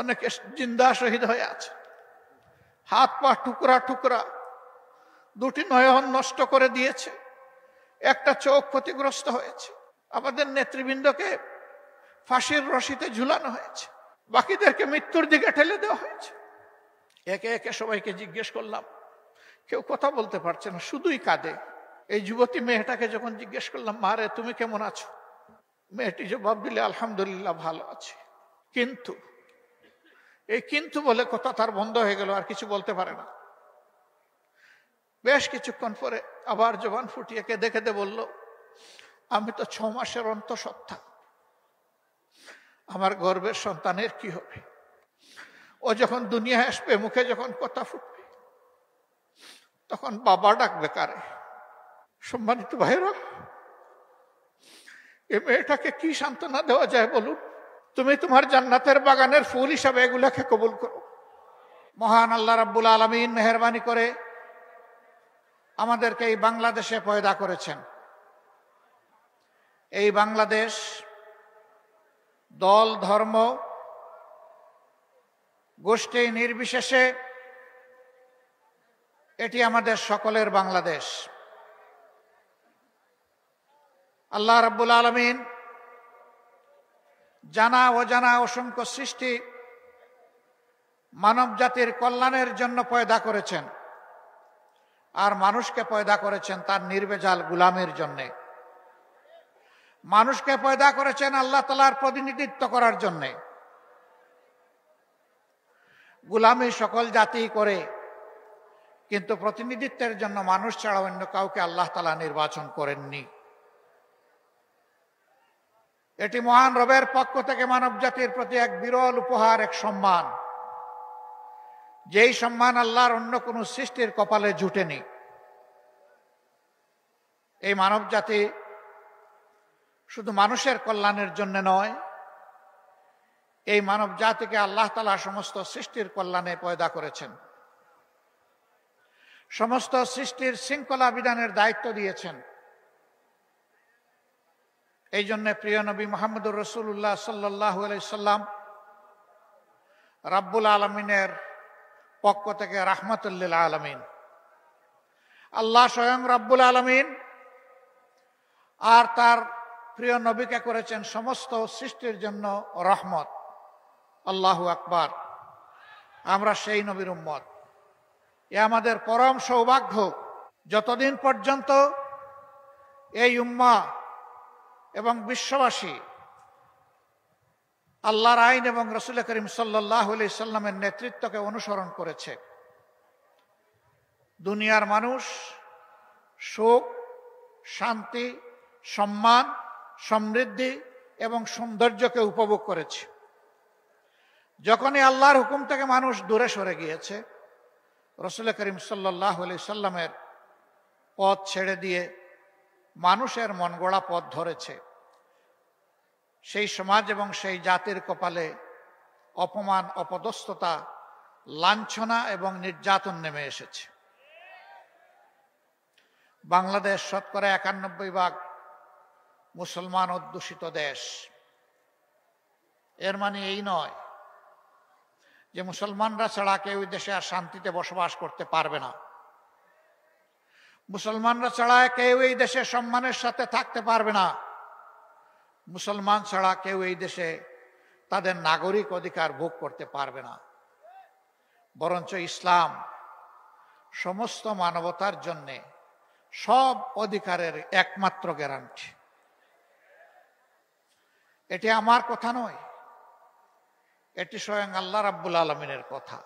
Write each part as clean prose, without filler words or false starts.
অনেকে জিন্দা শহীদ হয়ে আছে, হাত পা টুকরা টুকরা, দুটি নয়ন নষ্ট করে দিয়েছে, একটা চোখ ক্ষতিগ্রস্ত হয়েছে। আমাদের নেতৃবৃন্দকে ফাঁসির রশিতে ঝুলানো হয়েছে, বাকিদেরকে মৃত্যুর দিকে ঠেলে দেওয়া হয়েছে। একে একে সবাইকে জিজ্ঞেস করলাম, কেউ কথা বলতে পারছে না, শুধুই কাঁদে। এই যুবতী মেয়েটাকে যখন জিজ্ঞেস করলাম, মা রে তুমি কেমন আছো, মেয়েটি জবাব দিলে, আলহামদুলিল্লাহ ভালো আছে। কিন্তু এই কিন্তু বলে কথা তার বন্ধ হয়ে গেল, আর কিছু বলতে পারে না। বেশ কিছুক্ষণ পরে আবার জবান ফুটিয়ে কেঁদে কেঁদে বলল, আমি তো 6 মাসের অন্তঃসত্ত্বা, আমার গর্ভের সন্তানের কি হবে? ও যখন দুনিয়ায় আসবে, মুখে যখন কথা ফুটবে, তখন বাবা ডাকবে কারে? সম্মানিত ভাইরা, এ মেয়েটাকে কি সান্ত্বনা দেওয়া যায় বলুন? তুমি তোমার জান্নাতের বাগানের ফুল হিসাবে এগুলাকে কবুল করো। মহান আল্লাহ রাব্বুল আলামিন মেহেরবানি করে আমাদেরকে এই বাংলাদেশে পয়দা করেছেন। এই বাংলাদেশ দল, ধর্ম, গোষ্ঠী নির্বিশেষে এটি আমাদের সকলের বাংলাদেশ। আল্লাহ রাব্বুল আলামিন জানা অজানা অসংখ্য সৃষ্টি মানব জাতির কল্যাণের জন্য পয়দা করেছেন, আর মানুষকে পয়দা করেছেন তার নির্ভেজাল গোলামির জন্যে। মানুষকে পয়দা করেছেন আল্লাহ তাআলার প্রতিনিধিত্ব করার জন্যে। গোলামি সকল জাতি করে, কিন্তু প্রতিনিধিত্বের জন্য মানুষ ছাড়া অন্য কাউকে আল্লাহ তাআলা নির্বাচন করেননি। এটি মহান রবের পক্ষ থেকে মানব জাতির প্রতি এক বিরল উপহার, এক সম্মান, যেই সম্মান আল্লাহর অন্য কোন সৃষ্টির কপালে জুটেনি। এই মানব জাতি শুধু মানুষের কল্যাণের জন্য নয়, এই মানব জাতিকে আল্লাহ তাআলা সমস্ত সৃষ্টির কল্যাণে পয়দা করেছেন, সমস্ত সৃষ্টির শৃঙ্খলা বিধানের দায়িত্ব দিয়েছেন। এই জন্য প্রিয় নবী মুহাম্মদুর রাসূলুল্লাহ সাল্লাল্লাহু আলাইহি সাল্লাম রাব্বুল আলামিনের পক্ষ থেকে রাহমাতুল লিল আলামিন। আল্লাহ স্বয়ং রাব্বুল আলামিন আর তার প্রিয় নবীকে করেছেন সমস্ত সৃষ্টির জন্য রহমত। আল্লাহু আকবার, আমরা সেই নবীর উম্মত। এ আমাদের পরম সৌভাগ্য। যতদিন পর্যন্ত এই উম্মাহ এবং বিশ্ববাসী আল্লাহর আইন এবং রাসূল করিম সাল্লাল্লাহু আলাইহি সাল্লামের নেতৃত্বকে অনুসরণ করেছে, দুনিয়ার মানুষ সুখ, শান্তি, সম্মান, সমৃদ্ধি এবং সৌন্দর্যকে উপভোগ করেছে। যখনই আল্লাহর হুকুম থেকে মানুষ দূরে সরে গিয়েছে, রাসূল করিম সাল্লাল্লাহু আলাইহি সাল্লামের পথ ছেড়ে দিয়ে মানুষের মন গড়া পথ ধরেছে, সেই সমাজ এবং সেই জাতির কপালে অপমান, অপদস্থতা, লাঞ্ছনা এবং নির্যাতন নেমে এসেছে। বাংলাদেশ শতকরা ৯১% মুসলমান অধ্যুষিত দেশ। এর মানে এই নয় যে মুসলমানরা ছাড়া কেউ দেশে আর শান্তিতে বসবাস করতে পারবে না, মুসলমানরা ছাড়া কেউ এই দেশে সম্মানের সাথে থাকতে পারবে না, মুসলমান ছাড়া কেউ এই দেশে তাদের নাগরিক অধিকার ভোগ করতে পারবে না। বরঞ্চ ইসলাম সমস্ত মানবতার জন্যে সব অধিকারের একমাত্র গ্যারান্টি। এটি আমার কথা নয়, এটি স্বয়ং আল্লাহ রাব্বুল আলামিনের কথা।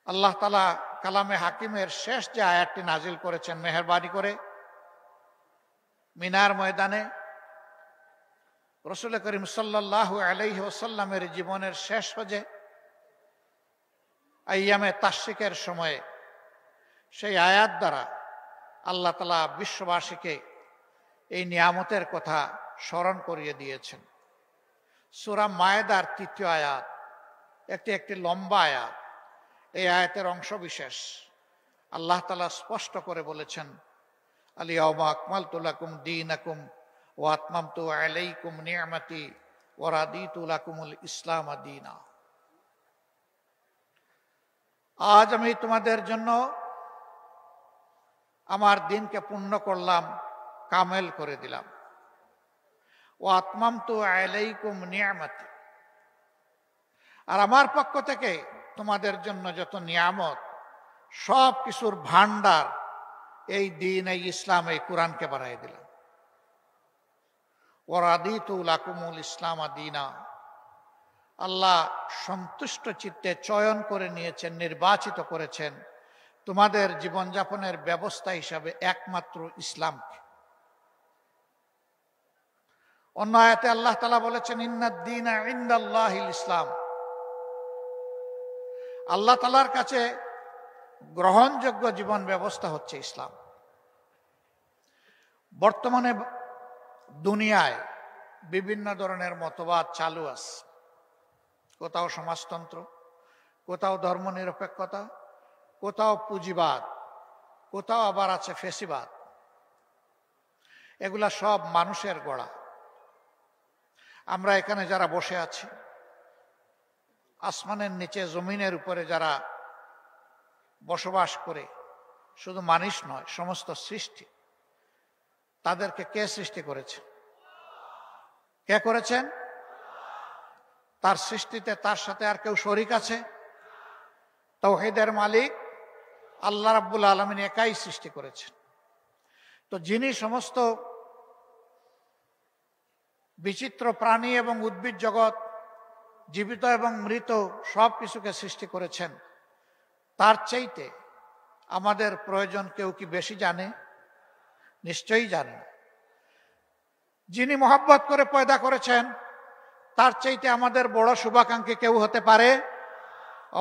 আল্লাহ তাআলা কালামে হাকিমের শেষ যে আয়াতটি নাজিল করেছেন মেহেরবানি করে, মিনার ময়দানে রাসূল করিম সাল্লাল্লাহু আলাইহি ওয়াসাল্লামের জীবনের শেষ হজে আইয়ামে তাশরিকের সময়ে সেই আয়াত দ্বারা আল্লাহ তাআলা বিশ্ববাসীকে এই নিয়ামতের কথা স্মরণ করিয়ে দিয়েছেন। সূরা মায়েদার ৩য় আয়াত, একটি লম্বা আয়াত। এই আয়াতের অংশ বিশেষ আল্লাহ তাআলা স্পষ্ট করে বলেছেন, আল ইয়াউমা আকমালতু লাকুম দীনাকুম ওয়া আতমামতু আলাইকুম নি'মাতি ওয়া রাদিতু লাকুমুল ইসলাম দীনা। আজ আমি তোমাদের জন্য আমার দিনকে পূর্ণ করলাম, কামেল করে দিলাম। ওয়া আতমামতু আলাইকুম নিয়ামতি, আর আমার পক্ষ থেকে তোমাদের জন্য যত নিয়ামত, সব কিছুর ভান্ডার এই দিন, এই ইসলাম, এই কোরআনকে বাড়াই দিলাম। ওয়া রাদিতু লাকুমুল ইসলাম দীনা, আল্লাহ সন্তুষ্ট চিত্তে চয়ন করে নিয়েছেন, নির্বাচিত করেছেন তোমাদের জীবনযাপনের ব্যবস্থা হিসাবে একমাত্র ইসলামকে। অন্য আয়াতে আল্লাহ তাআলা বলেছেন, ইন্নাদ দীনা ইনদাল্লাহিল ইসলাম, আল্লাহ তাআলার কাছে গ্রহণযোগ্য জীবন ব্যবস্থা হচ্ছে ইসলাম। বর্তমানে দুনিয়ায় বিভিন্ন ধরনের মতবাদ চালু আছে, কোথাও সমাজতন্ত্র, কোথাও ধর্মনিরপেক্ষতা, কোথাও পুঁজিবাদ, কোথাও আবার আছে ফেসিবাদ। এগুলা সব মানুষের গড়া। আমরা এখানে যারা বসে আছি, আসমানের নিচে জমিনের উপরে যারা বসবাস করে, শুধু মানুষ নয়, সমস্ত সৃষ্টি, তাদেরকে কে সৃষ্টি করেছে? কে করেছেন? তার সৃষ্টিতে তার সাথে আর কেউ শরীক আছে? তাওহীদের মালিক আল্লাহ রাব্বুল আলামিন একাই সৃষ্টি করেছেন। তো যিনি সমস্ত বিচিত্র প্রাণী এবং উদ্ভিদ জগৎ, জীবিত এবং মৃত সব কিছুকে সৃষ্টি করেছেন, তার চাইতে আমাদের প্রয়োজন কেউ কি বেশি জানে? নিশ্চয়ই জানে। যিনি মহব্বত করে পয়দা করেছেন, তার চাইতে আমাদের বড় শুভাকাঙ্ক্ষী কেউ হতে পারে?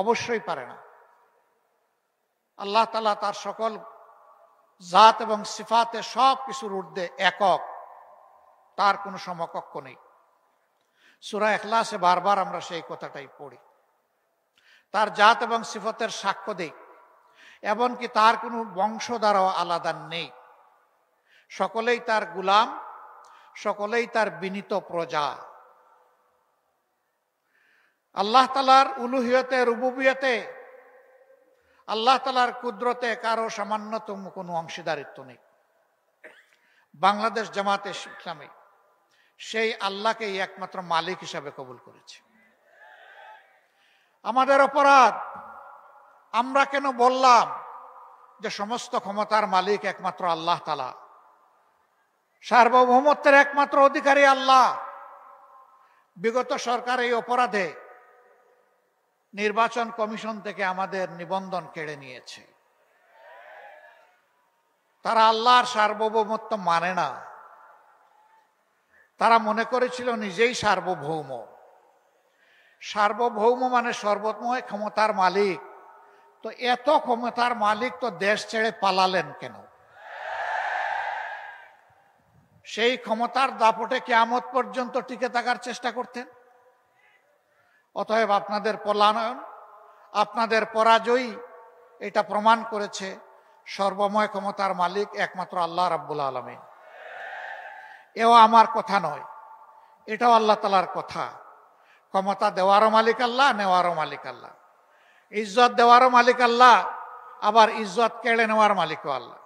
অবশ্যই পারে না। আল্লাহ তাআলা তার সকল জাত এবং সিফাতে সব কিছুর ঊর্ধ্বে একক, তার কোনো সমকক্ষ নেই। সূরা ইখলাসে বারবার আমরা সেই কথাটাই পড়ি। তার জাত এবং সিফাতের সাক্ষ্য দেই, এমনকি তার কোনো বংশধারাও আলাদা নেই। সকলেই তার গোলাম, সকলেই তার বিনীত প্রজা। আল্লাহ তাআলার উলুহিয়তে, রুবুবিয়তে, আল্লাহ তাআলার কুদরতে কারো সামান্যতম কোনো অংশীদারিত্ব নেই। বাংলাদেশ জামাতে ইসলামী সেই আল্লাহকেই একমাত্র মালিক হিসাবে কবুল করেছে। আমাদের অপরাধ, আমরা কেন বললাম যে সমস্ত ক্ষমতার মালিক একমাত্র আল্লাহ তাআলা, সার্বভৌমত্বের একমাত্র অধিকারী আল্লাহ? বিগত সরকার এই অপরাধে নির্বাচন কমিশন থেকে আমাদের নিবন্ধন কেড়ে নিয়েছে। তারা আল্লাহর সার্বভৌমত্ব মানে না। তারা মনে করেছিল নিজেই সার্বভৌম। সার্বভৌম মানে সর্বময় ক্ষমতার মালিক। তো এত ক্ষমতার মালিক তো দেশ ছেড়ে পালালেন কেন? সেই ক্ষমতার দাপটে কিয়ামত পর্যন্ত টিকে থাকার চেষ্টা করতেন। অতএব আপনাদের পলায়ন, আপনাদের পরাজয় এটা প্রমাণ করেছে সর্বময় ক্ষমতার মালিক একমাত্র আল্লাহ রাব্বুল আলামিন। এও আমার কথা নয়, এটাও আল্লাহ তাআলার কথা। ক্ষমতা দেওয়ারও মালিক আল্লাহ, নেওয়ারও মালিক আল্লাহ। ইজ্জত দেওয়ারও মালিক আল্লাহ, আবার ইজ্জত কেড়ে নেওয়ার মালিকও আল্লাহ।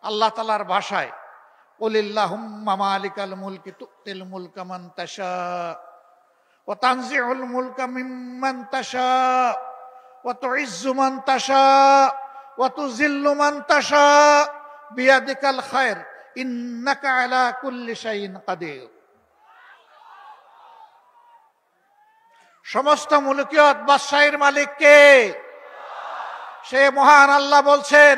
আল্লাহ তাআলার ভাষায়, কুলিল্লাহুম্মা মালিকাল মুলকি তুতিল মুলকা মান তাশা ওয়া তানজিউল মুলকা মিম্মান তাশা ওয়া তুইজ্জু মান তাশা ওয়া তুযিল্লু মান তাশা বিয়াদিকাল খায়র ইন্নাকা আলা কুল্লি শাইইন কাদির। সমস্ত মুলকিয়ত বাদশাহীর মালিক কে? সে মহান আল্লাহ বলছেন,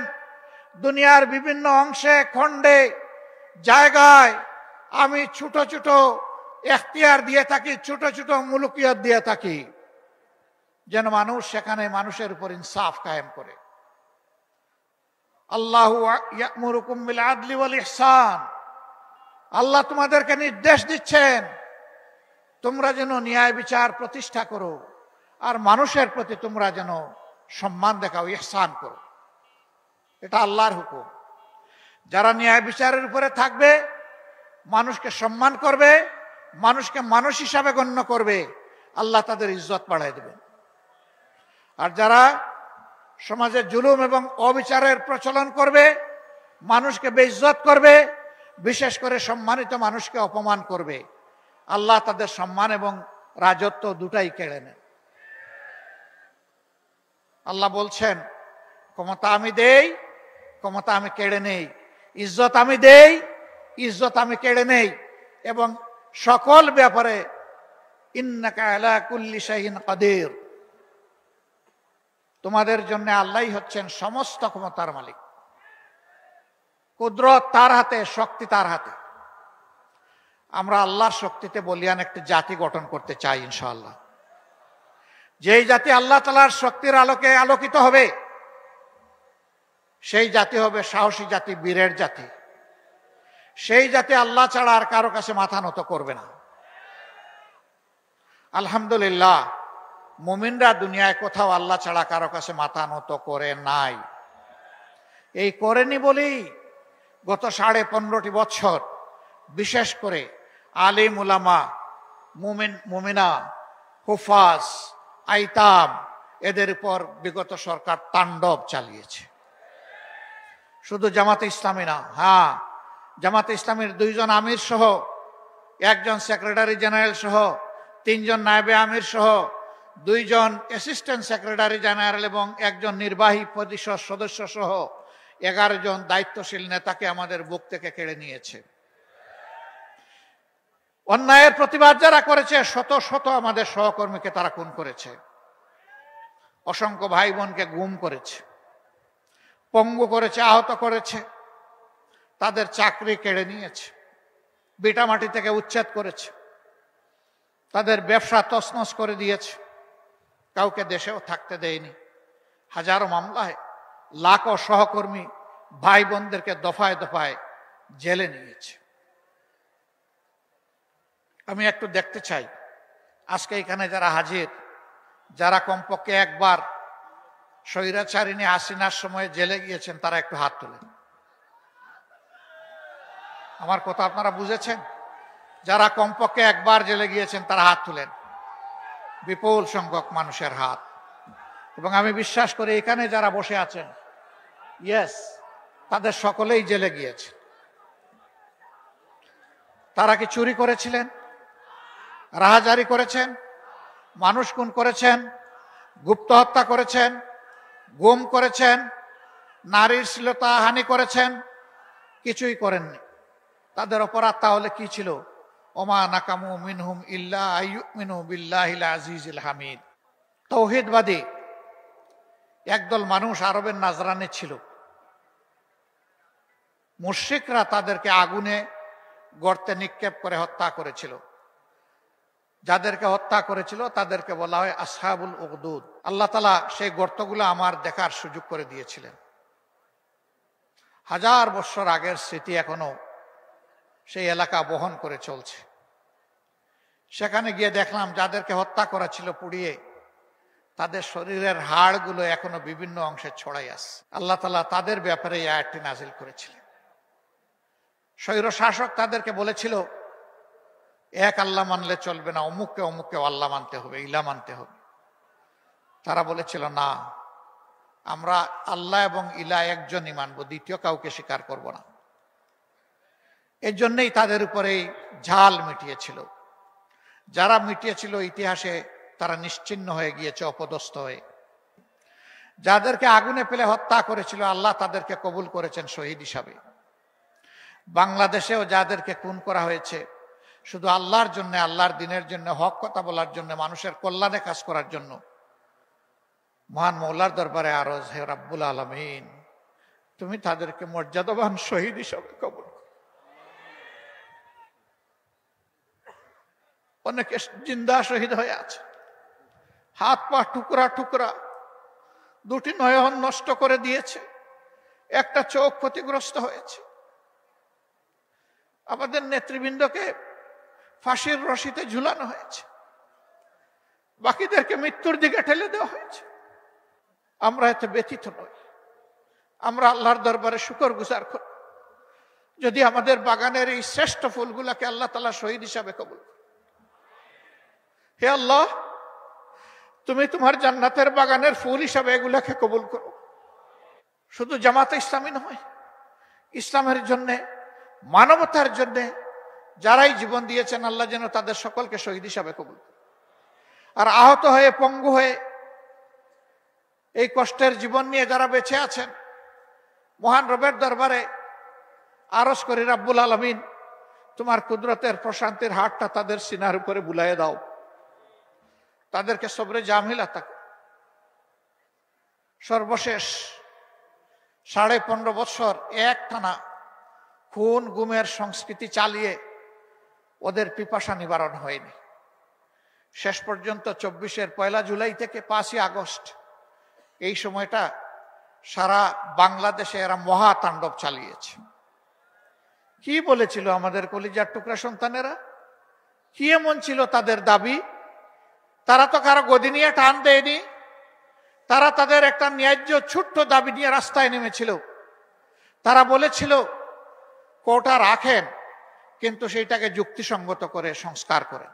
দুনিয়ার বিভিন্ন অংশে, খণ্ডে, জায়গায় আমি ছোট ছোট এখতিয়ার দিয়ে থাকি, ছোট ছোট মুলকিয়ত দিয়ে থাকি, যেন মানুষ সেখানে মানুষের উপর ইনসাফ কায়েম করে। আল্লাহু ইয়া'মুরুকুম বিল আদলি ওয়াল ইহসান, আল্লাহ তোমাদেরকে নির্দেশ দিচ্ছেন তোমরা যেন ন্যায় বিচার প্রতিষ্ঠা করো, আর মানুষের প্রতি তোমরা যেন সম্মান দেখাও, ইহসান করো। এটা আল্লাহর হুকুম। যারা ন্যায় বিচারের উপরে থাকবে, মানুষকে সম্মান করবে, মানুষকে মানুষ হিসাবে গণ্য করবে, আল্লাহ তাদের ইজ্জত বাড়ায় দেবেন। আর যারা সমাজে জুলুম এবং অবিচারের প্রচলন করবে, মানুষকে বেইজ্জত করবে, বিশেষ করে সম্মানিত মানুষকে অপমান করবে, আল্লাহ তাদের সম্মান এবং রাজত্ব দুটাই কেড়ে নেন। আল্লাহ বলছেন, ক্ষমতা আমি দেই, ক্ষমতা আমি কেড়ে নেই, ইজ্জত আমি দেই, ইজ্জত আমি কেড়ে নেই, এবং সকল ব্যাপারে ইন্নাকা আলা কুল্লি শাইইন কাদির, তোমাদের জন্য আল্লাহই হচ্ছেন সমস্ত ক্ষমতার মালিক। কুদরত তার হাতে, শক্তি তার হাতে। আমরা আল্লাহর শক্তিতে বলিয়ান একটি জাতি গঠন করতে চাই ইনশাআল্লাহ। যেই জাতি আল্লাহ তাআলার শক্তির আলোকে আলোকিত হবে, সেই জাতি হবে সাহসী জাতি, বীরের জাতি। সেই জাতি আল্লাহ ছাড়া আর কারো কাছে মাথা নত করবে না। আলহামদুলিল্লাহ, মুমিনরা দুনিয়ায় কোথাও আল্লাহ ছাড়া কারো কাছে মাথা নত করে নাই। এই করেনি বলেই গত 15.5 বছর বিশেষ করে আলিম উলামা, মুমিনা, হুফাজ, আইতাম, এদের উপর বিগত সরকার তাণ্ডব চালিয়েছে। শুধু জামাতে ইসলামী না, হ্যাঁ, জামাতে ইসলামীর 2 জন আমির সহ, 1 জন সেক্রেটারি জেনারেল সহ, 3 জন নায়েবে আমির সহ, 2 জন অ্যাসিস্ট্যান্ট সেক্রেটারি জেনারেল এবং 1 জন নির্বাহী পরিষদ সদস্য সহ 11 জন দায়িত্বশীল নেতাকে আমাদের বুক থেকে কেড়ে নিয়েছে। অন্যায়ের প্রতিবাদ যারা করেছে, শত শত আমাদের সহকর্মীকে তারা খুন করেছে, অসংখ্য ভাই বোনকে গুম করেছে, পঙ্গু করেছে, আহত করেছে, তাদের চাকরি কেড়ে নিয়েছে, ভিটামাটি থেকে উচ্ছেদ করেছে, তাদের ব্যবসা তছনছ করে দিয়েছে, কাউকে দেশেও থাকতে দেয়নি। হাজারো মামলায় লাখো সহকর্মী ভাই বোনদেরকে দফায় দফায় জেলে নিয়েছে। আমি একটু দেখতে চাই আজকে এখানে যারা হাজির, যারা কমপক্ষে একবার স্বৈরাচারিণী হাসিনার সময় জেলে গিয়েছেন, তারা একটু হাত তোলেন। আমার কথা আপনারা বুঝেছেন? যারা কমপক্ষে একবার জেলে গিয়েছেন তারা হাত তুলেন। বিপুল সংখ্যক মানুষের হাত। এবং আমি বিশ্বাস করি এখানে যারা বসে আছেন, ইয়েস, তাদের সকলেই জেলে গিয়েছে। তারা কি চুরি করেছিলেন, রাহাজারি করেছেন, মানুষ খুন করেছেন, গুপ্ত হত্যা করেছেন, গুম করেছেন, নারীর শ্লীলতাহানি করেছেন? কিছুই করেননি। তাদের অপরাধ তাহলে কি ছিল? ওমা নাকামু মিনহুম ইল্লা আইয়ুমিনু বিল্লাহিল আজিজিল হামিদ। তাওহীদবাদী একদল মানুষ আরবের নাজরানে ছিল। মুশরিকরা তাদেরকে আগুনে গর্তে নিক্ষেপ করে হত্যা করেছিল। যাদেরকে হত্যা করেছিল তাদেরকে বলা হয় আসহাবুল উকদুদ। আল্লাহ তাআলা সেই গর্তগুলো আমার দেখার সুযোগ করে দিয়েছিলেন। 1000 বছর আগের স্মৃতি এখনো সেই এলাকা বহন করে চলছে। সেখানে গিয়ে দেখলাম যাদেরকে হত্যা করা ছিল পুড়িয়ে, তাদের শরীরের হাড়গুলো এখনো বিভিন্ন অংশে ছড়াই আছে। আল্লাহ তাআলা তাদের ব্যাপারে এই আয়াতটি নাজিল করেছিলেন। স্বৈর শাসক তাদেরকে বলেছিল, এক আল্লাহ মানলে চলবে না, অমুককে অমুককে আল্লাহ মানতে হবে, ইলা মানতে হবে। তারা বলেছিল, না, আমরা আল্লাহ এবং ইলা একজনই মানব, দ্বিতীয় কাউকে স্বীকার করব না। এর জন্যই তাদের উপরে ঝাল মিটিয়েছিল। যারা মিটিয়েছিল ইতিহাসে তারা নিশ্চিহ্ন হয়ে গিয়েছে, অপদস্থ হয়ে। যাদেরকে আগুনে ফেলে হত্যা করেছিল, আল্লাহ তাদেরকে কবুল করেছেন শহীদ হিসাবে। বাংলাদেশেও যাদেরকে খুন করা হয়েছে শুধু আল্লাহর জন্য, আল্লাহর দিনের জন্য, হক কথা বলার জন্য, মানুষের কল্যাণে কাজ করার জন্য, মহান মওলার দরবারে আরজ, হে রাব্বুল আলামিন, তুমি তাদেরকে মর্যাদাবান শহীদ হিসাবে কবুল করো। অনেকে জিন্দা শহীদ হয়ে আছে, হাত পা টুকরা টুকরা, 2টি নয়ন নষ্ট করে দিয়েছে, একটা চোখ ক্ষতিগ্রস্ত হয়েছে। আমাদের নেতৃবৃন্দকে ফাঁসির রশিতে ঝুলানো হয়েছে, বাকিদেরকে মৃত্যুর দিকে ঠেলে দেওয়া হয়েছে। আমরা এতে ব্যথিত নই। আমরা আল্লাহর দরবারে শুকরগুজার করি যদি আমাদের বাগানের এই শ্রেষ্ঠ ফুলগুলাকে আল্লাহ তাআলা শহীদ হিসাবে কবুল করে। হে আল্লাহ, তুমি তোমার জান্নাতের বাগানের ফুল হিসাবে এগুলাকে কবুল করো। শুধু জামাতে ইসলামী নয়, ইসলামের জন্য, মানবতার জন্য যারাই জীবন দিয়েছেন আল্লাহ যেন তাদের সকলকে শহীদ হিসাবে কবুল করে। আর আহত হয়ে, পঙ্গু হয়ে, এই কষ্টের জীবন নিয়ে যারা বেঁচে আছেন, মহান রবের দরবারে আরজ করি, রাব্বুল আলামিন তোমার কুদরতের প্রশান্তির হাতটা তাদের সিনার উপরে বুলাইয়ে দাও, তাদেরকে সবরে জামিল আতা করো। সর্বশেষ 15.5 বছর একটানা খুন গুমের সংস্কৃতি চালিয়ে ওদের পিপাসা নিবারণ হয়নি। শেষ পর্যন্ত 24-এর 1 জুলাই থেকে 5ই আগস্ট এই সময়টা সারা বাংলাদেশে এরা মহাতাণ্ডব চালিয়েছে। কি বলেছিল আমাদের কলিজার টুকরা সন্তানেরা? কি এমন ছিল তাদের দাবি? তারা তো কারো গদি নিয়ে টান দেয়নি, তারা তাদের একটা ন্যায্য ছোট্ট দাবি নিয়ে রাস্তায় নেমেছিল। তারা বলেছিল কোটা রাখেন, কিন্তু সেইটাকে যুক্তিসঙ্গত করে সংস্কার করেন।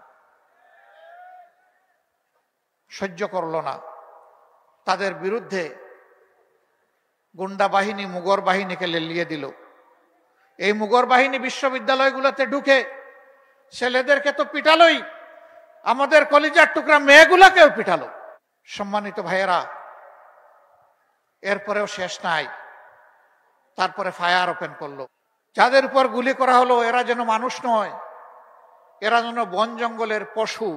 সহ্য করল না, তাদের বিরুদ্ধে গুন্ডা বাহিনী, মুগর বাহিনীকে লেলিয়ে দিল। এই মুগর বাহিনী বিশ্ববিদ্যালয়গুলোতে ঢুকে ছেলেদেরকে তো পিটালোই, আমাদের কলিজার টুকরা মেয়েগুলাকেও পিটালো। সম্মানিত ভাইয়েরা, এরপরেও শেষ নাই, তারপরে ফায়ার ওপেন করলো। যাদের উপর গুলি করা হলো এরা যেন মানুষ নয়, এরা যেন বন জঙ্গলের পশু,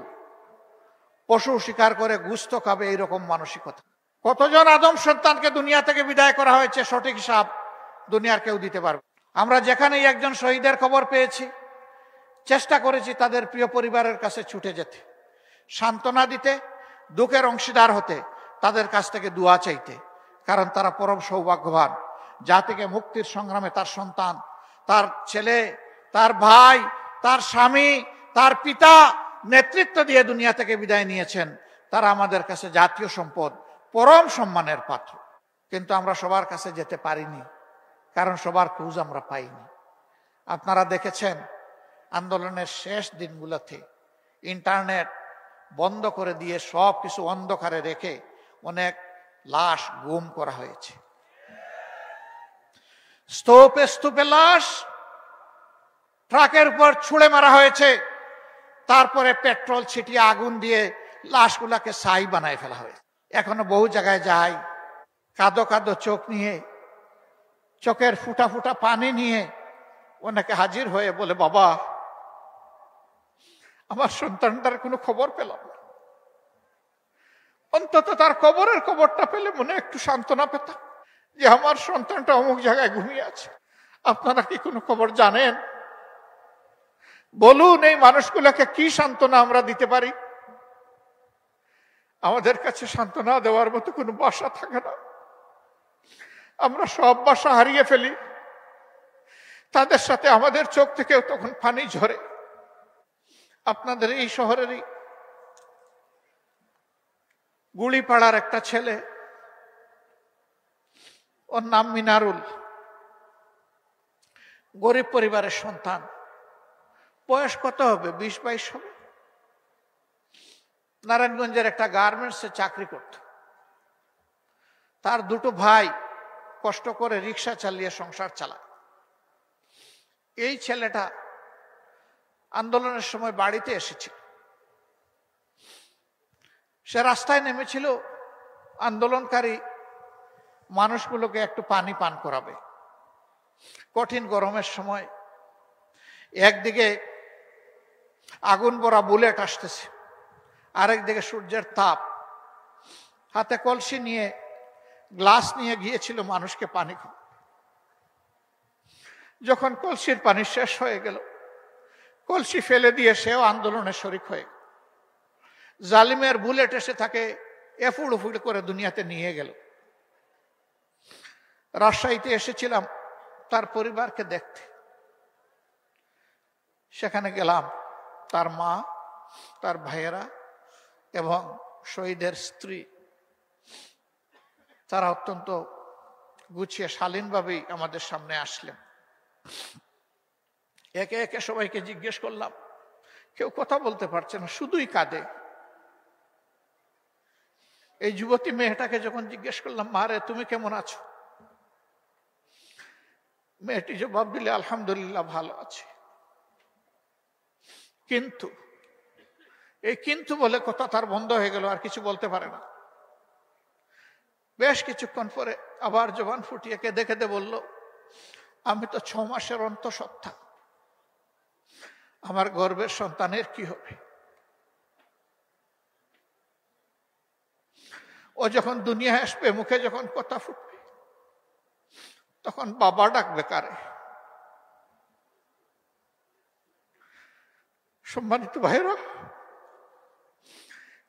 পশু শিকার করে গুস্ত খাবে, এইরকম মানসিকতা। কতজন আদম সন্তানকে দুনিয়া থেকে বিদায় করা হয়েছে, সঠিক হিসাব দুনিয়ার কেউ দিতে পারবে। আমরা যেখানেই একজন শহীদের খবর পেয়েছি, চেষ্টা করেছি তাদের প্রিয় পরিবারের কাছে ছুটে যেতে, সান্ত্বনা দিতে, দুঃখের অংশীদার হতে, তাদের কাছ থেকে দোয়া চাইতে। কারণ তারা পরম সৌভাগ্যবান, জাতিকে মুক্তির সংগ্রামে তার সন্তান, তার ছেলে, তার ভাই, তার স্বামী, তার পিতা নেতৃত্ব দিয়ে দুনিয়া থেকে বিদায় নিয়েছেন। তারা আমাদের কাছে জাতীয় সম্পদ, পরম সম্মানের পাত্র। কিন্তু আমরা সবার কাছে যেতে পারিনি, কারণ সবার খোঁজ আমরা পাইনি। আপনারা দেখেছেন আন্দোলনের শেষ দিনগুলোতে ইন্টারনেট বন্ধ করে দিয়ে সব কিছু অন্ধকারে রেখে অনেক লাশ গুম করা হয়েছে। স্তূপে স্তূপে লাশ ট্রাকের উপর ছুঁড়ে মারা হয়েছে, তারপরে পেট্রোল ছিটিয়ে আগুন দিয়ে লাশগুলাকে ছাই বানায় ফেলা হয়েছে। এখনো বহু জায়গায় যাই, কাঁদো কাঁদো চোখ নিয়ে, চোখের ফুটা ফুটা পানি নিয়ে ওনাকে হাজির হয়ে বলে, বাবা, আমার সন্তানটার কোনো খবর পেলাম না, অন্তত তার কবরের খবরটা পেলে মনে একটু সান্ত্বনা পেতাম যে আমার সন্তানটা অমুক জায়গায় ঘুমিয়ে আছে। আপনারা কি কোনো খবর জানেন? বলুন, এই মানুষগুলোকে কি সান্ত্বনা আমরা দিতে পারি? আমাদের কাছে সান্ত্বনা দেওয়ার মতো কোনো ভাষা থাকে না। আমরা সব ভাষা হারিয়ে ফেলি, তাদের সাথে আমাদের চোখ থেকেও তখন পানি ঝরে। আপনাদের এই শহরেরই গুলিপাড়ার একটা ছেলে, ওর নাম মিনারুল, গরিব পরিবারের সন্তান, বয়স কত হবে, 20-22 হবে। নারায়ণগঞ্জের একটা গার্মেন্টসে চাকরি করত। তার দুটো ভাই কষ্ট করে রিক্সা চালিয়ে সংসার চালায়। এই ছেলেটা আন্দোলনের সময় বাড়িতে এসেছিল। সে রাস্তায় নেমেছিল আন্দোলনকারী মানুষগুলোকে একটু পানি পান করাবে। কঠিন গরমের সময় একদিকে আগুন ভরা বুলেট আসতেছে, আরেকদিকে সূর্যের তাপ। হাতে কলসি নিয়ে, গ্লাস নিয়ে গিয়েছিল মানুষকে পানি খাওয়া। যখন কলসির পানি শেষ হয়ে গেল, কলসি ফেলে দিয়ে সেও আন্দোলনে শরিক হয়ে গেল। জালিমের বুলেট এসে তাকে এফুড় উফুড় করে দুনিয়াতে নিয়ে গেল। রাজশাহীতে এসেছিলাম তার পরিবারকে দেখতে। সেখানে গেলাম, তার মা, তার ভাইয়েরা এবং শহীদের স্ত্রী, তারা অত্যন্ত গুছিয়ে শালীনভাবেই আমাদের সামনে আসলেন। একে একে সবাইকে জিজ্ঞেস করলাম, কেউ কথা বলতে পারছে না, শুধুই কাঁদে। এই যুবতী মেয়েটাকে যখন জিজ্ঞেস করলাম, মা রে তুমি কেমন আছো, মেয়েটি জবাব দিলে, আলহামদুলিল্লাহ ভালো আছে। কিন্তু এই কিন্তু বলে কথা তার বন্ধ হয়ে গেল, আর কিছু বলতে পারে না। বেশ কিছুক্ষণ পরে আবার জবান ফুটিয়ে কেঁদে কেঁদে বলল, আমি তো 6 মাসের অন্তঃসত্ত্বা, আমার গর্ভের সন্তানের কি হবে? ও যখন দুনিয়া আসবে, মুখে যখন কথা ফুটবে, তখন বাবা ডাকবে কারে? সম্মানিত ভাইরা,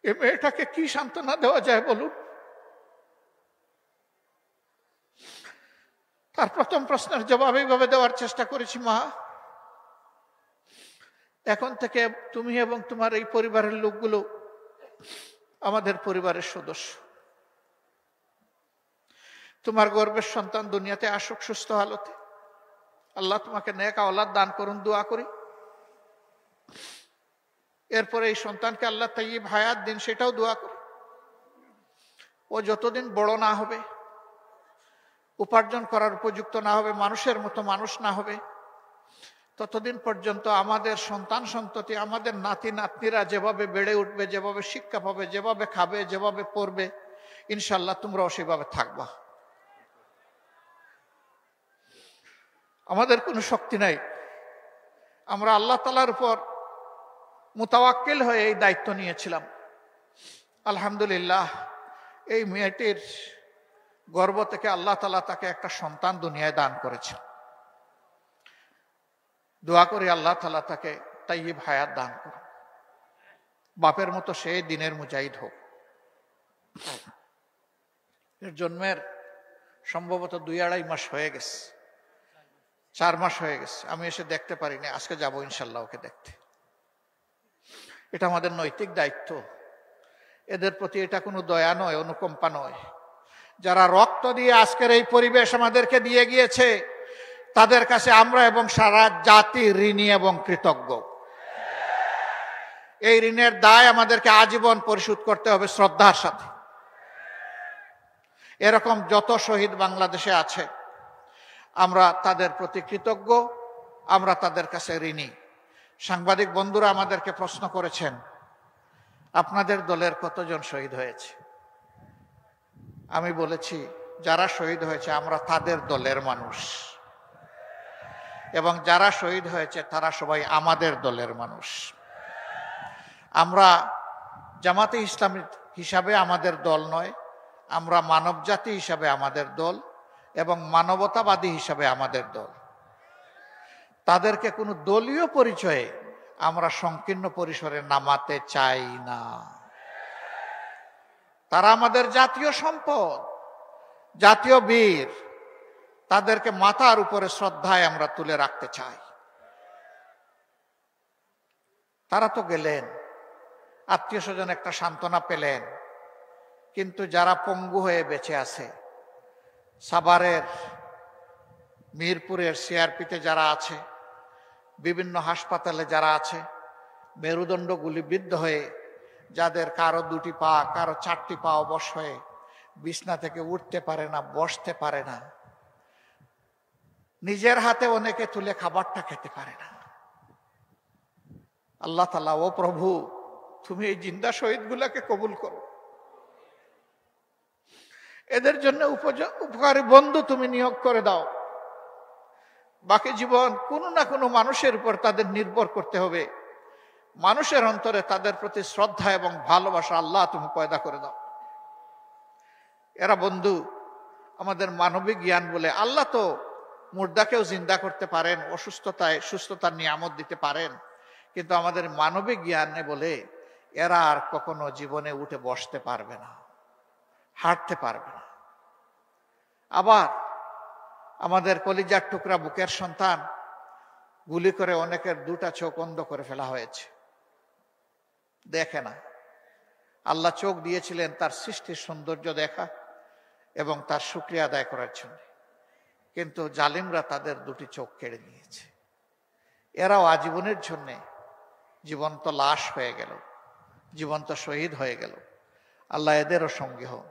এ মেয়েটাকে কি সান্ত্বনা দেওয়া যায় বলুন? তার প্রথম প্রশ্নের জবাব এইভাবে দেওয়ার চেষ্টা করেছি, মা এখন থেকে তুমি এবং তোমার এই পরিবারের লোকগুলো আমাদের পরিবারের সদস্য। তোমার গর্ভের সন্তান দুনিয়াতে আসুক সুস্থ হালতে, আল্লাহ তোমাকে নেক আওলাদ দান করুন, দোয়া করি। এরপরে এই সন্তানকে আল্লাহ তাইয়্যিব হায়াত দিন, সেটাও দোয়া করি। ও যতদিন বড় না হবে, উপার্জন করার উপযুক্ত না হবে, মানুষের মতো মানুষ না হবে, ততদিন পর্যন্ত আমাদের সন্তান সন্ততি, আমাদের নাতি নাতনিরা যেভাবে বেড়ে উঠবে, যেভাবে শিক্ষা পাবে, যেভাবে খাবে, যেভাবে পড়বে, ইনশাল্লাহ তোমরাও সেভাবে থাকবা। আমাদের কোনো শক্তি নাই, আমরা আল্লাহ তাআলার উপর মুতাওয়াক্কিল হয়ে এই দায়িত্ব নিয়েছিলাম। আলহামদুলিল্লাহ, এই মেয়েটির গর্ভ থেকে আল্লাহ তাআলা তাকে একটা সন্তান দুনিয়ায় দান করেছেন। দোয়া করি আল্লাহ তাআলা তাকে তাইয়্যিব হায়াত দান করুন, বাপের মতো সে দিনের মুজাহিদ হোক। এর জন্মের সম্ভবত 2-2.5 মাস হয়ে গেছে, 4 মাস হয়ে গেছে। আমি এসে দেখতে পারিনি, আজকে যাবো ইনশাল্লাহ ওকে দেখতে। এটা আমাদের নৈতিক দায়িত্ব। এদের প্রতি এটা কোনো দয়া নয়, অনুকম্পা নয়। যারা রক্ত দিয়ে আজকের এই পরিবেশ আমাদেরকে দিয়ে গিয়েছে, তাদের কাছে আমরা এবং সারা জাতি ঋণী এবং কৃতজ্ঞ। এই ঋণের দায় আমাদেরকে আজীবন পরিশোধ করতে হবে শ্রদ্ধার সাথে। এরকম যত শহীদ বাংলাদেশে আছে, আমরা তাদের প্রতি কৃতজ্ঞ, আমরা তাদের কাছে ঋণী। সাংবাদিক বন্ধুরা আমাদেরকে প্রশ্ন করেছেন, আপনাদের দলের কতজন শহীদ হয়েছে? আমি বলেছি, যারা শহীদ হয়েছে আমরা তাদের দলের মানুষ, এবং যারা শহীদ হয়েছে তারা সবাই আমাদের দলের মানুষ। আমরা জামাতে ইসলামী হিসাবে আমাদের দল নয়, আমরা মানবজাতি হিসাবে আমাদের দল, এবং মানবতাবাদী হিসাবে আমাদের দল। তাদেরকে কোনো দলীয় পরিচয়ে আমরা সংকীর্ণ পরিসরে নামাতে চাই না। তারা আমাদের জাতীয় সম্পদ, জাতীয় বীর। তাদেরকে মাথার উপরে শ্রদ্ধায় আমরা তুলে রাখতে চাই। তারা তো গেলেন, আত্মীয় স্বজন একটা সান্ত্বনা পেলেন, কিন্তু যারা পঙ্গু হয়ে বেঁচে আছে, সাভারের, মিরপুরের সিআরপিতে যারা আছে, বিভিন্ন হাসপাতালে যারা আছে, মেরুদণ্ড গুলিবিদ্ধ হয়ে, যাদের কারো 2টি পা, কারো 4টি পা অবশ হয়ে বিছনা থেকে উঠতে পারে না, বসতে পারে না, নিজের হাতে অনেকে তুলে খাবারটা খেতে পারে না। আল্লাহ তাআলা, ও প্রভু, তুমি এই জিন্দা শহীদগুলোকে কবুল করো। এদের জন্য উপকারী বন্ধু তুমি নিয়োগ করে দাও। বাকি জীবন কোনো না কোনো মানুষের উপর তাদের নির্ভর করতে হবে। মানুষের অন্তরে তাদের প্রতি শ্রদ্ধা এবং ভালোবাসা আল্লাহ তুমি পয়দা করে দাও। এরা বন্ধু আমাদের মানবিক জ্ঞান বলে। আল্লাহ তো মুর্দাকেও জিন্দা করতে পারেন, অসুস্থতায় সুস্থতার নিয়ামত দিতে পারেন, কিন্তু আমাদের মানবিক জ্ঞানে বলে এরা আর কখনো জীবনে উঠে বসতে পারবে না, হাঁটতে পারবে না। আবার আমাদের কলিজার টুকরা বুকের সন্তান, গুলি করে অনেকের 2টা চোখ অন্ধ করে ফেলা হয়েছে, দেখে না। আল্লাহ চোখ দিয়েছিলেন তার সৃষ্টির সৌন্দর্য দেখা এবং তার শুকরিয়া আদায় করার জন্য, কিন্তু জালিমরা তাদের 2টি চোখ কেড়ে নিয়েছে। এরাও আজীবনের জন্য জীবন্ত লাশ হয়ে গেল, জীবন্ত শহীদ হয়ে গেল। আল্লাহ এদেরও সঙ্গী হোক।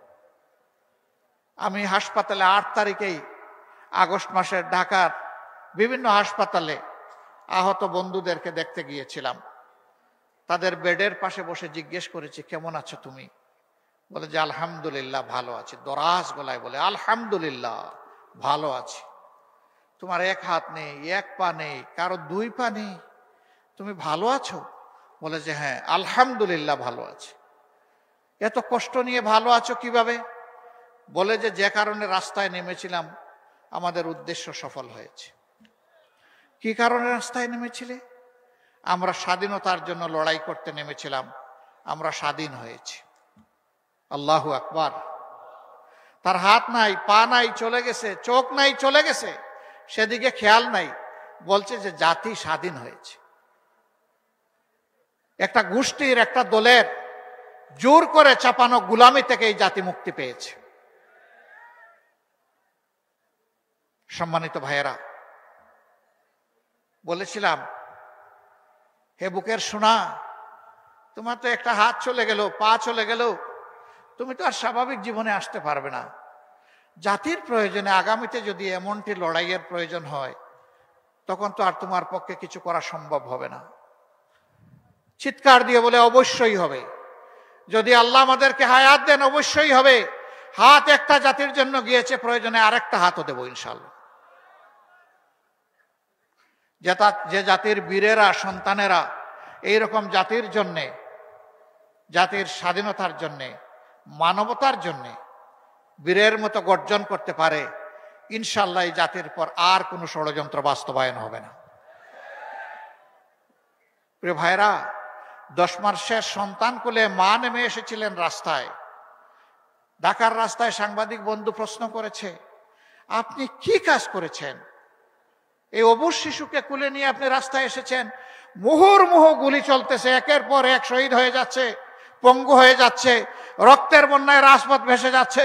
আমি হাসপাতালে 8 তারিখেই আগস্ট মাসের ঢাকার বিভিন্ন হাসপাতালে আহত বন্ধুদেরকে দেখতে গিয়েছিলাম। তাদের বেডের পাশে বসে জিজ্ঞেস করেছি, কেমন আছো তুমি? বলে যে আলহামদুলিল্লাহ ভালো আছি। দরাজ গলায় বলে, আলহামদুলিল্লাহ ভালো আছি। তোমার এক হাত নেই, এক পা নেই, কারো 2 পা নেই, তুমি ভালো আছো? বলে যে হ্যাঁ আলহামদুলিল্লাহ ভালো আছি। এত কষ্ট নিয়ে ভালো আছো কিভাবে? বলে যে যে কারণে রাস্তায় নেমেছিলাম আমাদের উদ্দেশ্য সফল হয়েছে। কি কারণে রাস্তায় নেমেছিলে? আমরা স্বাধীনতার জন্য লড়াই করতে নেমেছিলাম, আমরা স্বাধীন হয়েছি। আল্লাহু আকবার। তার হাত নাই, পা নাই, চলে গেছে, চোখ নাই, চলে গেছে, সেদিকে খেয়াল নাই, বলছে যে জাতি স্বাধীন হয়েছে। একটা গোষ্ঠীর, একটা দলের জোর করে চাপানো গুলামি থেকে এই জাতি মুক্তি পেয়েছে। সম্মানিত ভাইয়েরা, বলেছিলাম হে বুকের সোনা, তোমার তো একটা হাত চলে গেল, পা চলে গেল, তুমি তো আর স্বাভাবিক জীবনে আসতে পারবে না। জাতির প্রয়োজনে আগামীতে যদি এমনটি লড়াইয়ের প্রয়োজন হয়, তখন তো আর তোমার পক্ষে কিছু করা সম্ভব হবে না। চিৎকার দিয়ে বলে অবশ্যই হবে। যদি আল্লাহ আমাদেরকে হায়াত দেন অবশ্যই হবে। হাত একটা জাতির জন্য গিয়েছে, প্রয়োজনে আরেকটা হাতও দেব ইনশাআল্লাহ। যে জাতির বীরেরা, সন্তানেরা এইরকম জাতির জন্যে, জাতির স্বাধীনতার জন্যে, মানবতার জন্যে বীরের মতো গর্জন করতে পারে, ইনশাআল্লাহ এই জাতির পর আর কোনো ষড়যন্ত্র বাস্তবায়ন হবে না। প্রিয় ভাইরা, 10 মাসের সন্তান কোলে মা নেমে এসেছিলেন রাস্তায়। ঢাকার রাস্তায় সাংবাদিক বন্ধু প্রশ্ন করেছে, আপনি কি কাজ করেছেন? এই অবুঝ শিশুকে কুলে নিয়ে আপনি রাস্তায় এসেছেন, মুহুর্মুহু গুলি চলতেছে, একের পর এক শহীদ হয়ে যাচ্ছে, পঙ্গু হয়ে যাচ্ছে, রক্তের বন্যায় রাজপথ ভেসে যাচ্ছে,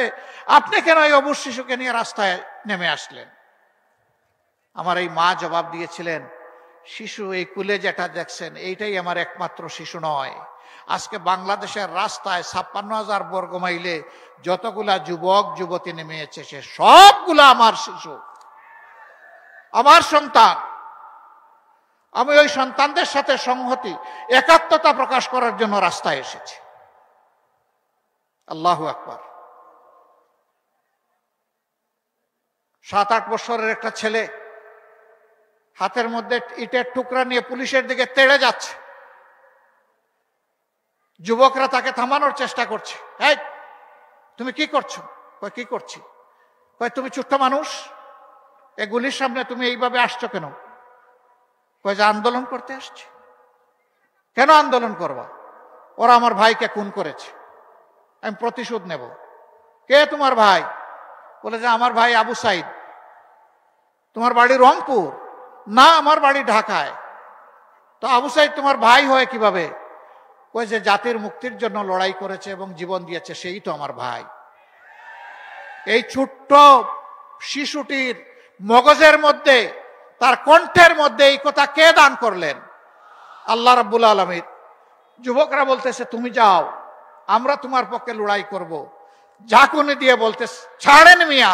আপনি কেন এই অবুঝ শিশুকে নিয়ে রাস্তায় নেমে আসলেন? আমার এই মা জবাব দিয়েছিলেন, শিশু এই কুলে যেটা দেখছেন এইটাই আমার একমাত্র শিশু নয়। আজকে বাংলাদেশের রাস্তায় 56,000 বর্গ মাইলে যতগুলা যুবক যুবতী নেমে এসেছে সবগুলা আমার শিশু, আমার সন্তান। আমি ওই সন্তানদের সাথে সংহতি, একাত্মতা প্রকাশ করার জন্য রাস্তায় এসেছি। আল্লাহু আকবার। 7-8 বছরের একটা ছেলে হাতের মধ্যে ইটের টুকরা নিয়ে পুলিশের দিকে তেড়ে যাচ্ছে। যুবকরা তাকে থামানোর চেষ্টা করছে। এই তুমি কি করছো? কয় কি করছি? কয় তুমি ছোট্ট মানুষ, এগুলির সামনে তুমি এইভাবে আসছো কেন? কয় যে আন্দোলন করতে আসছি। কেন আন্দোলন করবা? ওরা আমার ভাইকে খুন করেছে, আমি প্রতিশোধ নেব। কে তোমার ভাই? বলে যে আমার ভাই আবু সাইদ। তোমার বাড়ি রংপুর? না, আমার বাড়ি ঢাকায়। তো আবু সাইদ তোমার ভাই হয় কিভাবে? কই যে জাতির মুক্তির জন্য লড়াই করেছে এবং জীবন দিয়েছে, সেই তো আমার ভাই। এই ছোট্ট শিশুটির মগজের মধ্যে, তার কণ্ঠের মধ্যে এই কথা কে দান করলেন? আল্লাহ রাব্বুল আলামিন। যুবকরা বলতেছে তুমি যাও, আমরা তোমার পক্ষে লড়াই করব। ঝাঁকুনি দিয়ে বলতে, ছাড়েন মিয়া,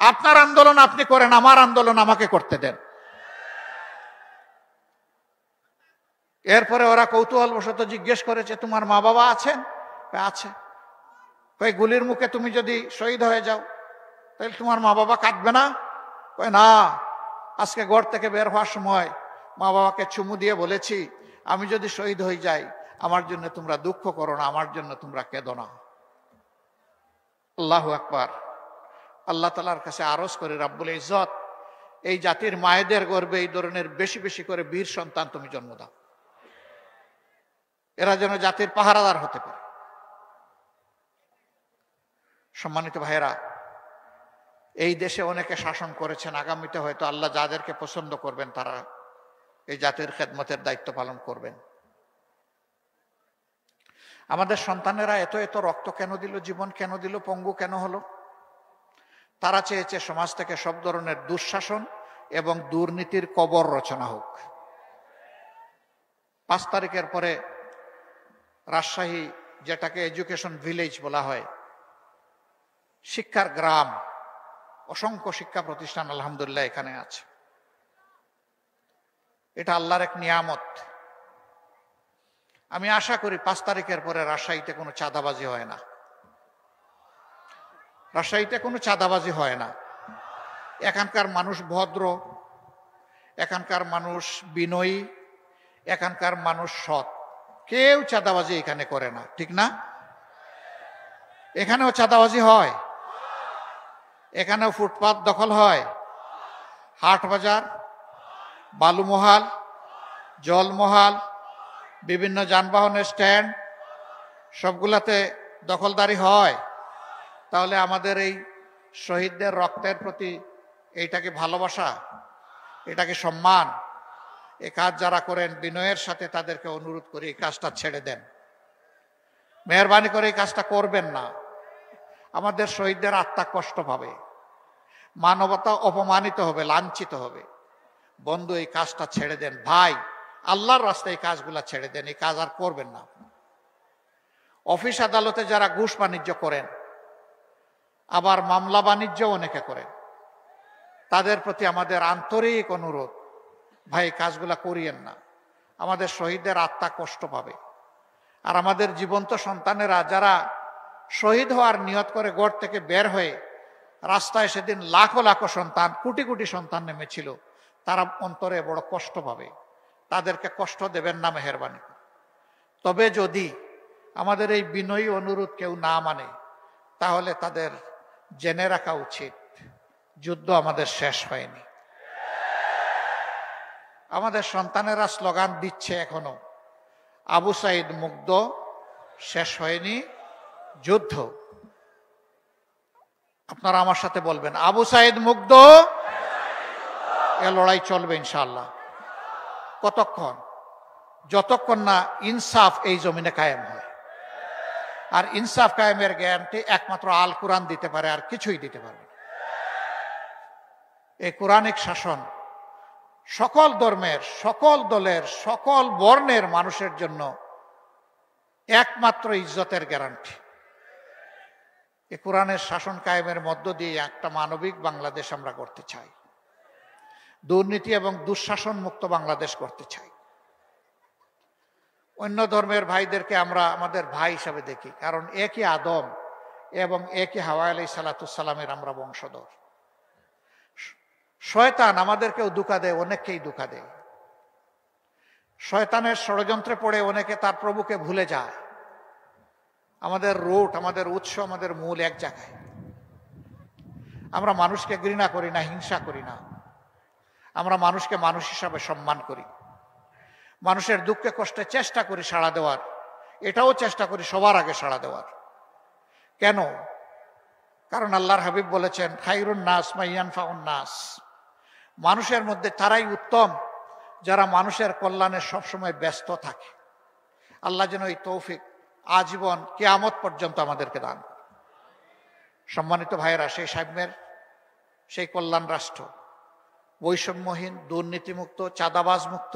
আপনার আন্দোলন আপনি করেন, আমার আন্দোলন আমাকে করতে দেন। এরপরে ওরা কৌতূহলবশত জিজ্ঞেস করেছে তোমার মা বাবা আছেন? আছে। কই গুলির মুখে তুমি যদি শহীদ হয়ে যাও তাহলে তোমার মা বাবা কাঁদবে না? কই না, আজকে ঘর থেকে বের হওয়ার সময় মা বাবাকে চুমু দিয়ে বলেছি আমি যদি শহীদ হয়ে যাই আমার জন্য তোমরা দুঃখ করো না, আমার জন্য তোমরা কেঁদো না। আল্লাহু আকবার। আল্লাহ তাআলার কাছে আরজ করে, রাব্বুল ইজ্জত এই জাতির মায়েদের গর্ভে এই ধরনের বেশি বেশি করে বীর সন্তান তুমি জন্ম দাও, এরা যেন জাতির পাহারাদার হতে পারে। সম্মানিত ভাইয়েরা, এই দেশে অনেকে শাসন করেছেন, আগামীতে হয়তো আল্লাহ যাদেরকে পছন্দ করবেন তারা এই জাতির খেদমতের দায়িত্ব পালন করবেন। আমাদের সন্তানেরা এত এত রক্ত কেন দিল, জীবন কেন দিল, পঙ্গু কেন হলো? তারা চেয়েছে সমাজ থেকে সব ধরনের দুঃশাসন এবং দুর্নীতির কবর রচনা হোক। 5 তারিখের পরে রাজশাহী যেটাকে এডুকেশন ভিলেজ বলা হয়, শিক্ষার গ্রাম, অসংখ্য শিক্ষা প্রতিষ্ঠান আলহামদুলিল্লাহ এখানে আছে। এটা আল্লাহর এক নিয়ামত। আমি আশা করি 5 তারিখের পরে রাজশাহীতে কোনো চাঁদাবাজি হয় না, রাজশাহীতে কোনো চাঁদাবাজি হয় না। এখানকার মানুষ ভদ্র, এখানকার মানুষ বিনয়ী, এখানকার মানুষ সৎ, কেউ চাঁদাবাজি এখানে করে না, ঠিক না? এখানেও চাঁদাবাজি হয়, এখানেও ফুটপাত দখল হয়, হাট বাজার, বালুমহাল, জলমহাল, বিভিন্ন যানবাহনের স্ট্যান্ড, সবগুলাতে দখলদারি হয়। তাহলে আমাদের এই শহীদদের রক্তের প্রতি এইটাকে ভালোবাসা, এটাকে সম্মান। এই কাজ যারা করেন বিনয়ের সাথে তাদেরকে অনুরোধ করি এই কাজটা ছেড়ে দেন, মেহরবানি করে এই কাজটা করবেন না। আমাদের শহীদদের আত্মা কষ্ট পাবে, মানবতা অপমানিত হবে, লাঞ্ছিত হবে। বন্ধু, এই কাজটা ছেড়ে দেন ভাই, আল্লাহর রাস্তায় এই কাজগুলা ছেড়ে দেন, এই কাজ আর করবেন না। অফিস আদালতে যারা ঘুষ বাণিজ্য করেন, আবার মামলা বাণিজ্য অনেকে করেন, তাদের প্রতি আমাদের আন্তরিক অনুরোধ, ভাই কাজগুলা করিয়েন না। আমাদের শহীদদের আত্মা কষ্ট পাবে। আর আমাদের জীবন্ত সন্তানেরা যারা শহীদ হওয়ার নিয়ত করে ঘর থেকে বের হয়ে রাস্তায় সেদিন লাখো লাখো সন্তান, কোটি কোটি সন্তান নেমেছিল, তারা অন্তরে বড় কষ্ট পাবে। তাদেরকে কষ্ট দেবেন না মেহেরবানি। তবে যদি আমাদের এই বিনয়ী অনুরোধ কেউ না মানে, তাহলে তাদের জেনে রাখা উচিত যুদ্ধ আমাদের শেষ হয়নি। আমাদের সন্তানেরা স্লোগান দিচ্ছে এখনো, আবু সাইদ মুগ্ধ, শেষ হয়নি যুদ্ধ। আপনারা আমার সাথে বলবেন, আবু সাইদ মুগ্ধ, এ লড়াই চলবে ইনশাআল্লাহ। কতক্ষণ? যতক্ষণ না ইনসাফ এই জমিনে কায়েম হয়। আর ইনসাফ কায়েমের গ্যারান্টি একমাত্র আল কোরআন দিতে পারে, আর কিছুই দিতে পারবে না। এই কোরআনিক শাসন সকল ধর্মের, সকল দলের, সকল বর্ণের মানুষের জন্য একমাত্র ইজ্জতের গ্যারান্টি। এই কোরআনের শাসন কায়েমের মধ্য দিয়ে একটা মানবিক বাংলাদেশ আমরা করতে চাই, দুর্নীতি এবং দুঃশাসন মুক্ত বাংলাদেশ করতে চাই। অন্য ধর্মের ভাইদেরকে আমরা আমাদের ভাই হিসাবে দেখি, কারণ একই আদম এবং একই হাওয়া আলাইহিস সালামের আমরা বংশধর। শয়তান আমাদেরকেও ধোঁকা দেয়, অনেককেই ধোঁকা দেয়। শয়তানের ষড়যন্ত্রে পড়ে অনেকে তার প্রভুকে ভুলে যায়। আমাদের রুট, আমাদের উৎস, আমাদের মূল এক জায়গায়। আমরা মানুষকে ঘৃণা করি না, হিংসা করি না। আমরা মানুষকে মানুষ হিসাবে সম্মান করি। মানুষের দুঃখে কষ্টে চেষ্টা করি সাড়া দেওয়ার, এটাও চেষ্টা করি সবার আগে সাড়া দেওয়ার। কেন? কারণ আল্লাহর হাবিব বলেছেন, খায়রুন নাস মান ইয়ানফাউন নাস। মানুষের মধ্যে তারাই উত্তম যারা মানুষের কল্যাণে সবসময় ব্যস্ত থাকে। আল্লাহ যেন এই তৌফিক আজীবন কিয়ামত পর্যন্ত আমাদেরকে দান। সম্মানিত ভাইয়েরা, সেই সাম্যের, সেই কল্যাণ রাষ্ট্র, বৈষম্যহীন, দুর্নীতিমুক্ত, চাঁদাবাজ মুক্ত,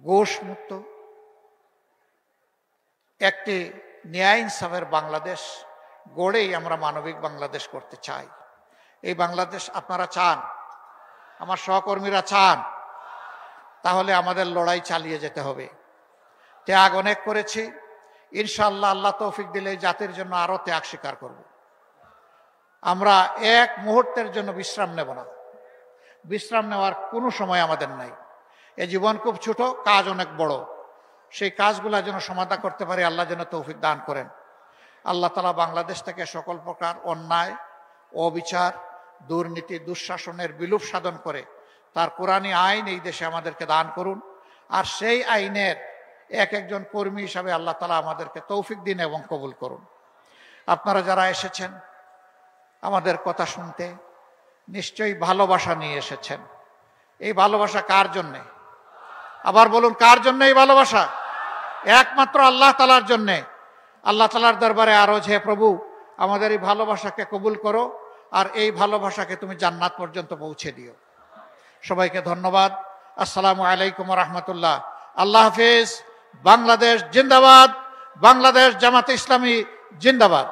ঘুষ মুক্ত একটি ন্যায় ইনসাফের বাংলাদেশ গড়েই আমরা মানবিক বাংলাদেশ করতে চাই। এই বাংলাদেশ আপনারা চান, আমার সহকর্মীরা চান, তাহলে আমাদের লড়াই চালিয়ে যেতে হবে। ত্যাগ অনেক করেছি, ইনশাআল্লাহ আল্লাহ তৌফিক দিলে জাতির জন্য আরো ত্যাগ স্বীকার করব। আমরা এক মুহূর্তের জন্য বিশ্রাম নেব না। বিশ্রাম নেওয়ার কোনো সময় আমাদের নাই। এই জীবন খুব ছোট, কাজ অনেক বড়। সেই কাজগুলো যেন সমাধা করতে পারি, আল্লাহ যেন তৌফিক দান করেন। আল্লাহ তাআলা বাংলাদেশ থেকে সকল প্রকার অন্যায়, অবিচার, দুর্নীতি, দুঃশাসনের বিলোপ সাধন করে তার কোরআনী আইন এই দেশে আমাদেরকে দান করুন। আর সেই আইনের এক একজন কর্মী হিসাবে আল্লাহ তাআলা আমাদেরকে তৌফিক দিন এবং কবুল করুন। আপনারা যারা এসেছেন আমাদের কথা শুনতে, নিশ্চয়ই ভালোবাসা নিয়ে এসেছেন। এই ভালোবাসা কার জন্যে? আবার বলুন, কার জন্য এই ভালোবাসা? একমাত্র আল্লাহ তাআলার জন্যে। আল্লাহ তাআলার দরবারে আরজ, হে প্রভু, আমাদের এই ভালোবাসাকে কবুল করো, আর এই ভালোবাসাকে তুমি জান্নাত পর্যন্ত পৌঁছে দিও। সবাইকে ধন্যবাদ। আসসালামু আলাইকুম ওয়া রাহমাতুল্লাহ। আল্লাহ হাফেজ। বাংলাদেশ জিন্দাবাদ, বাংলাদেশ জামাতে ইসলামী জিন্দাবাদ।